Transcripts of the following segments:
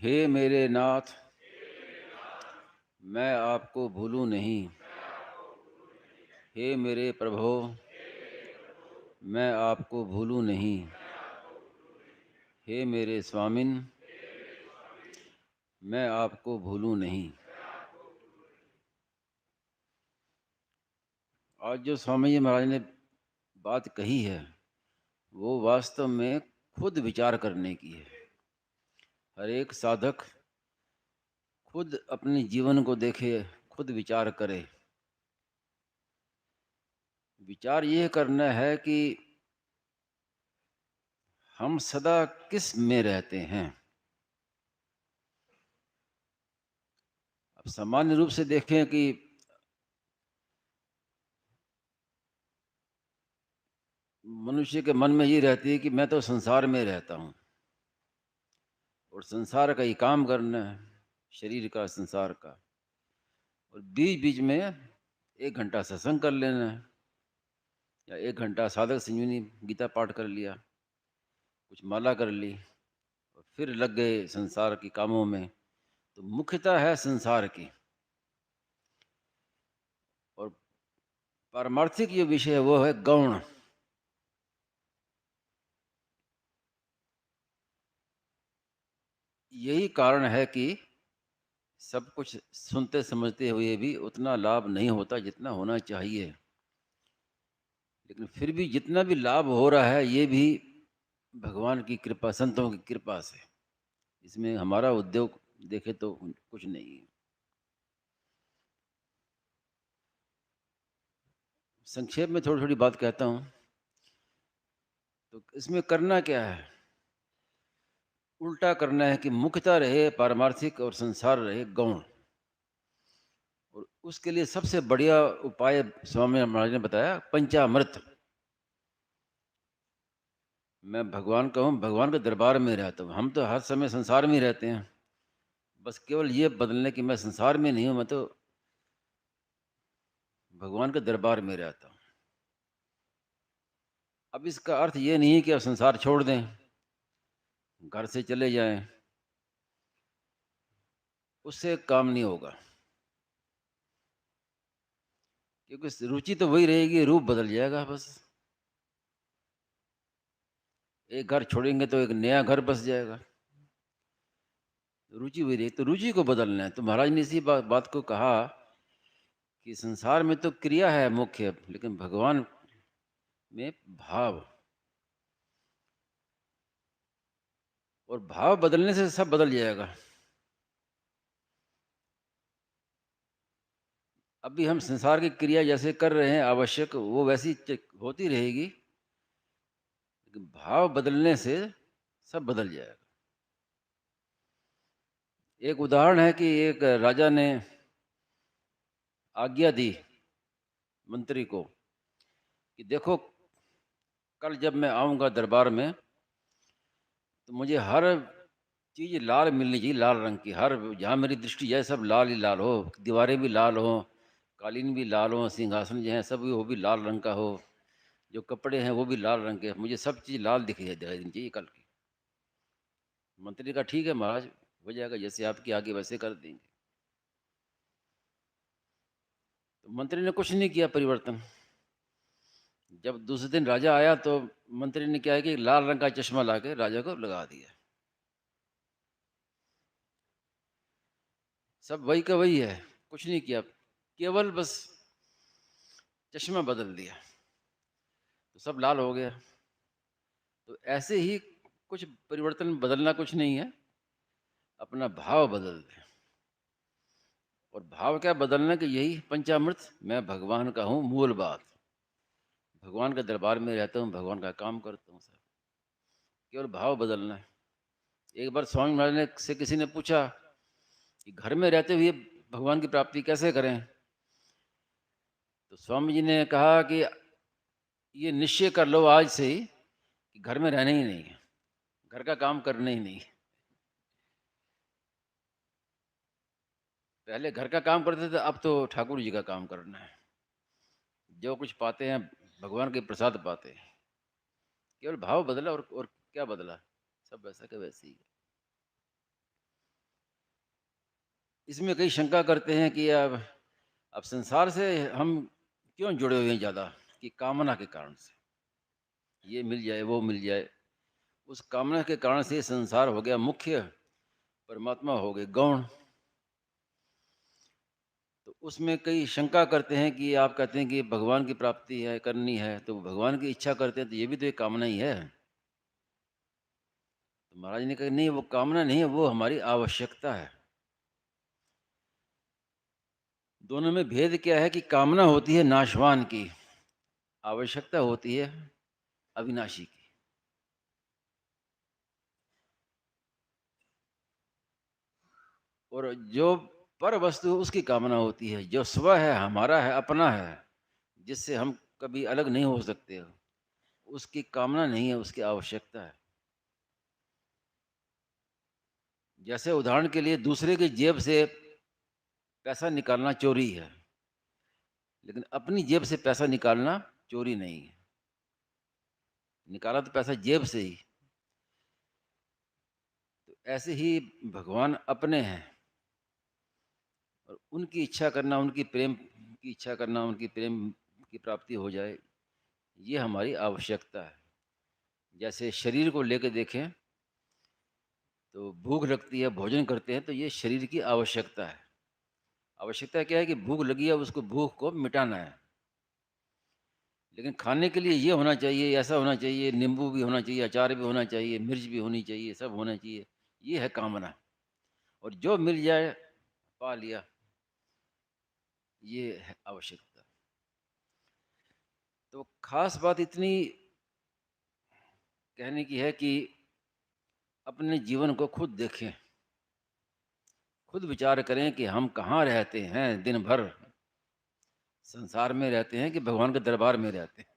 हे मेरे नाथ, मैं आपको भूलूं नहीं। हे मेरे प्रभु, मैं आपको भूलूं नहीं। हे मेरे स्वामिन, मैं आपको भूलूं नहीं। आज जो स्वामी जी महाराज ने बात कही है वो वास्तव में खुद विचार करने की है। हर एक साधक खुद अपने जीवन को देखे, खुद विचार करे। विचार ये करना है कि हम सदा किस में रहते हैं। अब सामान्य रूप से देखें कि मनुष्य के मन में ये रहती है कि मैं तो संसार में रहता हूँ और संसार का ही काम करना है, शरीर का, संसार का। और बीच बीच में 1 घंटा सत्संग कर लेना है या 1 घंटा साधक संजीवनी गीता पाठ कर लिया, कुछ माला कर ली और फिर लग गए संसार के कामों में। तो मुख्यता है संसार की। और पारमार्थिक ये विषय है वो है गौण। यही कारण है कि सब कुछ सुनते समझते हुए भी उतना लाभ नहीं होता जितना होना चाहिए। लेकिन फिर भी जितना भी लाभ हो रहा है ये भी भगवान की कृपा, संतों की कृपा से। इसमें हमारा उद्योग देखे तो कुछ नहीं है। संक्षेप में थोड़ी थोड़ी बात कहता हूँ। तो इसमें करना क्या है? उल्टा करना है कि मुख्यता रहे पारमार्थिक और संसार रहे गौण। और उसके लिए सबसे बढ़िया उपाय स्वामी महाराज ने बताया, पंचामृत। मैं भगवान का हूँ, भगवान के दरबार में रहता हूँ। हम तो हर समय संसार में ही रहते हैं। बस केवल ये बदलने कि मैं संसार में नहीं हूँ, मैं तो भगवान के दरबार में रहता हूँ। अब इसका अर्थ ये नहीं है कि आप संसार छोड़ दें, घर से चले जाएं। उससे काम नहीं होगा, क्योंकि रुचि तो वही रहेगी, रूप बदल जाएगा बस। एक घर छोड़ेंगे तो एक नया घर बस जाएगा। रुचि वही रहेगी, तो रुचि को बदलना है। तो महाराज ने इसी बात को कहा कि संसार में तो क्रिया है मुख्य, लेकिन भगवान में भाव। और भाव बदलने से सब बदल जाएगा। अभी हम संसार की क्रिया जैसे कर रहे हैं आवश्यक, वो वैसी होती रहेगी, लेकिन भाव बदलने से सब बदल जाएगा। एक उदाहरण है कि एक राजा ने आज्ञा दी मंत्री को कि देखो, कल जब मैं आऊंगा दरबार में तो मुझे हर चीज लाल मिलनी चाहिए, लाल रंग की। हर जहाँ मेरी दृष्टि जाए सब लाल ही लाल हो, दीवारें भी लाल हो, कालीन भी लाल हो, सिंहासन जो है सब वो भी लाल रंग का हो, जो कपड़े हैं वो भी लाल रंग के। मुझे सब चीज़ लाल दिखाई देनी चाहिए कल की। मंत्री का ठीक है महाराज, हो जाएगा, जैसे आपकी आगे वैसे कर देंगे। तो मंत्री ने कुछ नहीं किया परिवर्तन। जब दूसरे दिन राजा आया तो मंत्री ने क्या है कि लाल रंग का चश्मा लाके राजा को लगा दिया। सब वही का वही है, कुछ नहीं किया, केवल बस चश्मा बदल दिया तो सब लाल हो गया। तो ऐसे ही कुछ परिवर्तन, बदलना कुछ नहीं है, अपना भाव बदल दे। और भाव क्या बदलना कि यही पंचामृत, मैं भगवान का हूँ, मूल बात। भगवान के दरबार में रहता हूँ, भगवान का काम करता हूँ सब। केवल भाव बदलना है। एक बार स्वामी महाराज ने से किसी ने पूछा कि घर में रहते हुए भगवान की प्राप्ति कैसे करें। तो स्वामी जी ने कहा कि ये निश्चय कर लो आज से ही कि घर में रहना ही नहीं है, घर का काम करना ही नहीं है। पहले घर का काम करते थे, अब तो ठाकुर जी का काम करना है। जो कुछ पाते हैं भगवान के प्रसाद पाते हैं। केवल भाव बदला और क्या बदला, सब वैसा के वैसे ही है। इसमें कई शंका करते हैं कि अब संसार से हम क्यों जुड़े हुए हैं ज़्यादा, कि कामना के कारण से, ये मिल जाए वो मिल जाए। उस कामना के कारण से संसार हो गया मुख्य, परमात्मा हो गए गौण। तो उसमें कई शंका करते हैं कि आप कहते हैं कि भगवान की प्राप्ति है, करनी है, तो भगवान की इच्छा करते हैं तो ये भी तो एक कामना ही है। तो महाराज ने कहा नहीं, वो कामना नहीं है, वो हमारी आवश्यकता है। दोनों में भेद क्या है कि कामना होती है नाशवान की, आवश्यकता होती है अविनाशी की। और जो पर वस्तु उसकी कामना होती है, जो स्व है, हमारा है, अपना है, जिससे हम कभी अलग नहीं हो सकते, उसकी कामना नहीं है, उसकी आवश्यकता है। जैसे उदाहरण के लिए दूसरे की जेब से पैसा निकालना चोरी है, लेकिन अपनी जेब से पैसा निकालना चोरी नहीं है। निकाला तो पैसा जेब से ही। तो ऐसे ही भगवान अपने हैं, और उनकी इच्छा करना, उनकी प्रेम की इच्छा करना, उनकी प्रेम की प्राप्ति हो जाए, ये हमारी आवश्यकता है। जैसे शरीर को लेकर देखें तो भूख लगती है, भोजन करते हैं, तो ये शरीर की आवश्यकता है। आवश्यकता क्या है कि भूख लगी है, उसको भूख को मिटाना है। लेकिन खाने के लिए ये होना चाहिए, ऐसा होना चाहिए, नींबू भी होना चाहिए, अचार भी होना चाहिए, मिर्च भी होनी चाहिए, सब होना चाहिए। ये है कामना। और जो मिल जाए पा लिया, ये है आवश्यकता। तो खास बात इतनी कहने की है कि अपने जीवन को खुद देखें, खुद विचार करें कि हम कहाँ रहते हैं, दिन भर संसार में रहते हैं कि भगवान के दरबार में रहते हैं।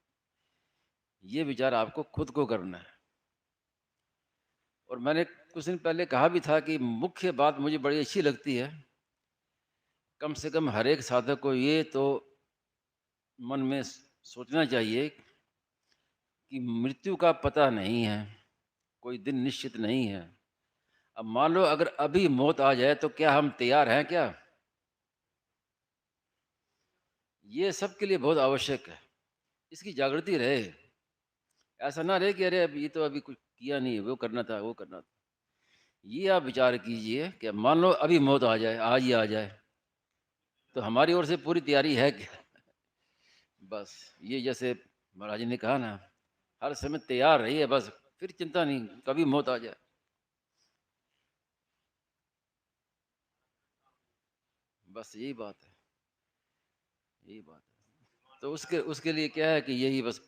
ये विचार आपको खुद को करना है। और मैंने कुछ दिन पहले कहा भी था कि मुख्य बात मुझे बड़ी अच्छी लगती है, कम से कम हर एक साधक को ये तो मन में सोचना चाहिए कि मृत्यु का पता नहीं है, कोई दिन निश्चित नहीं है। अब मान लो अगर अभी मौत आ जाए तो क्या हम तैयार हैं क्या? ये सबके लिए बहुत आवश्यक है, इसकी जागृति रहे। ऐसा ना रहे कि अरे अब ये तो अभी कुछ किया नहीं, वो करना था, वो करना था। ये आप विचार कीजिए कि मान लो अभी मौत आ जाए, आज ही आ जाए, तो हमारी ओर से पूरी तैयारी है क्या? बस ये जैसे महाराज जी ने कहा ना, हर समय तैयार रहिए, बस फिर चिंता नहीं, कभी मौत आ जाए। बस यही बात है, यही बात है। तो उसके उसके लिए क्या है कि यही बस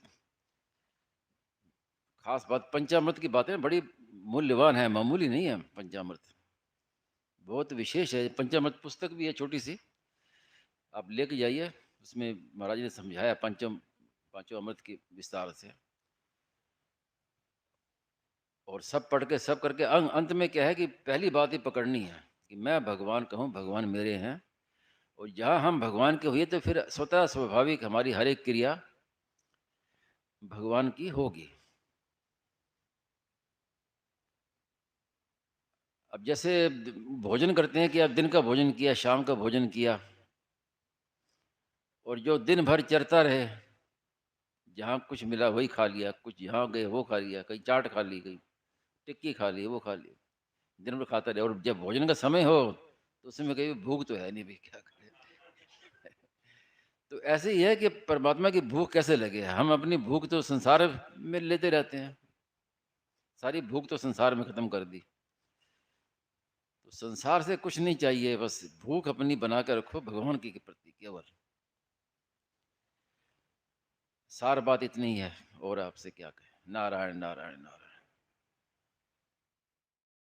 खास बात, पंचामृत की बातें बड़ी मूल्यवान है, मामूली नहीं है। पंचामृत बहुत विशेष है। पंचामृत पुस्तक भी है छोटी सी, आप लेके जाइए। उसमें महाराज जी ने समझाया पांचों अमृत की विस्तार से। और सब पढ़ के सब करके अंत में क्या है कि पहली बात ही पकड़नी है कि मैं भगवान कहूँ, भगवान मेरे हैं। और जहाँ हम भगवान के हुए तो फिर स्वतः स्वाभाविक हमारी हर एक क्रिया भगवान की होगी। अब जैसे भोजन करते हैं कि अब दिन का भोजन किया, शाम का भोजन किया, और जो दिन भर चरता रहे, जहाँ कुछ मिला वही खा लिया, कुछ यहाँ गए वो खा लिया, कहीं चाट खा ली, कहीं टिक्की खा ली, वो खा ली, दिन भर खाता रहे। और जब भोजन का समय हो तो उसमें कहीं भूख तो है नहीं भाई, क्या करें। तो ऐसे ही है कि परमात्मा की भूख कैसे लगे? हम अपनी भूख तो संसार में लेते रहते हैं, सारी भूख तो संसार में खत्म कर दी। तो संसार से कुछ नहीं चाहिए, बस भूख अपनी बना कर रखो भगवान की प्रति केवल। सार बात इतनी ही है, और आपसे क्या कहें। नारायण नारायण नारायण।